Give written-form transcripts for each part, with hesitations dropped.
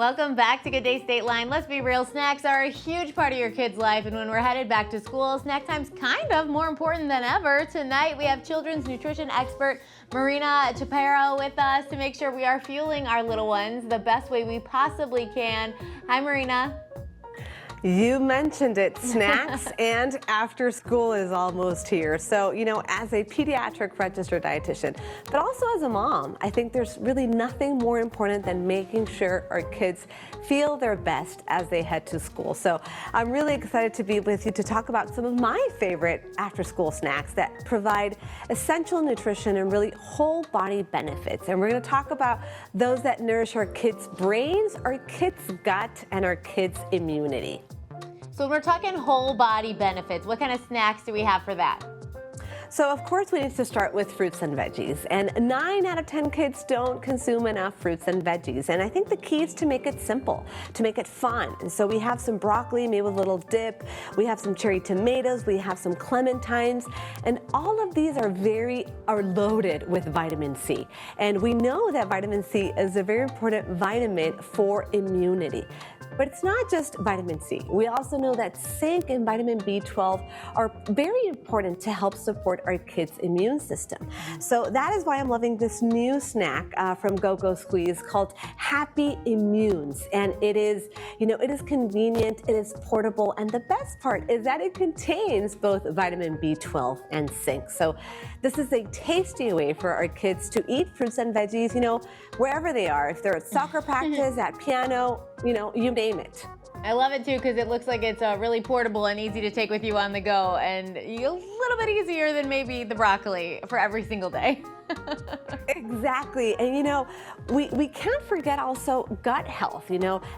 Welcome back to Good Day State Line. Let's be real, snacks are a huge part of your kid's life, and when we're headed back to school, snack time's kind of more important than ever. Tonight, we have children's nutrition expert Marina Chaparro with us to make sure we are fueling our little ones the best way we possibly can. Hi, Marina. You mentioned it, snacks and after school is almost here. So, as a pediatric registered dietitian, but also as a mom, I think there's really nothing more important than making sure our kids feel their best as they head to school. So I'm really excited to be with you to talk about some of my favorite after school snacks that provide essential nutrition and really whole body benefits. And we're going to talk about those that nourish our kids' brains, our kids' gut, and our kids' immunity. So when we're talking whole body benefits, what kind of snacks do we have for that? So of course we need to start with fruits and veggies, and 9 out of 10 kids don't consume enough fruits and veggies, and I think the key is to make it simple, to make it fun. And so we have some broccoli made with a little dip, we have some cherry tomatoes, we have some clementines, and all of these are loaded with vitamin C. And we know that vitamin C is a very important vitamin for immunity. But it's not just vitamin C. We also know that zinc and vitamin B12 are very important to help support our kids' immune system. So that is why I'm loving this new snack from Go-Go Squeeze called Happy Immunes. And it is convenient, it is portable, and the best part is that it contains both vitamin B12 and zinc. So this is a tasty way for our kids to eat fruits and veggies, wherever they are. If they're at soccer practice, at piano, you name it. I love it too because it looks like it's really portable and easy to take with you on the go, and a little bit easier than maybe the broccoli for every single day. Exactly. And we can't forget also gut health.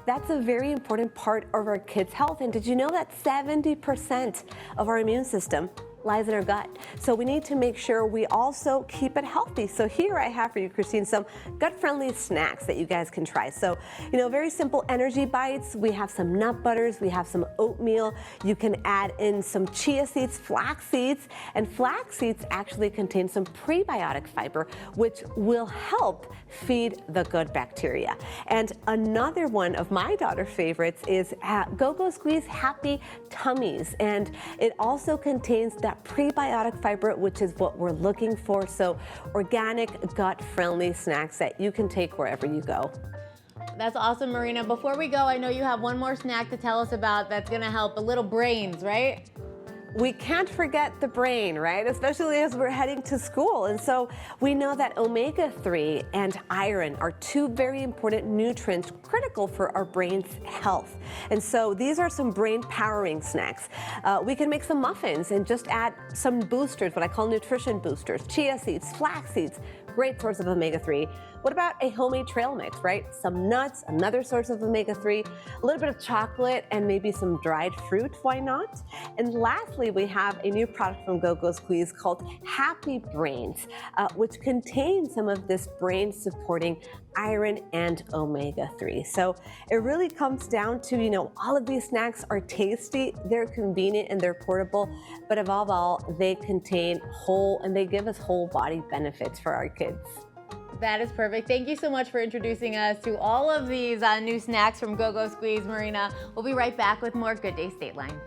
That's a very important part of our kids' health. And did you know that 70% of our immune system lies in our gut? So we need to make sure we also keep it healthy. So here I have for you, Christine, some gut-friendly snacks that you guys can try. So, very simple energy bites. We have some nut butters, we have some oatmeal. You can add in some chia seeds, flax seeds, and flax seeds actually contain some prebiotic fiber, which will help feed the good bacteria. And another one of my daughter's favorites is Go-Go Squeeze Happy Tummies. And it also contains that prebiotic fiber, which is what we're looking for. So organic, gut-friendly snacks that you can take wherever you go. That's awesome, Marina. Before we go, I know you have one more snack to tell us about that's going to help the little brains, right? We can't forget the brain, right? Especially as we're heading to school. And so we know that omega-3 and iron are 2 very important nutrients critical for our brain's health. And so these are some brain powering snacks. We can make some muffins and just add some boosters, what I call nutrition boosters, chia seeds, flax seeds, great source of omega-3. What about a homemade trail mix, right? Some nuts, another source of omega-3, a little bit of chocolate, and maybe some dried fruit, why not? And lastly, we have a new product from Go-Go Squeeze called Happy Brains, which contains some of this brain-supporting iron and omega-3. So it really comes down to, all of these snacks are tasty, they're convenient, and they're portable, but above all, they contain and they give us whole body benefits for our kids. That is perfect. Thank you so much for introducing us to all of these new snacks from Go-Go Squeeze, Marina. We'll be right back with more Good Day State Line.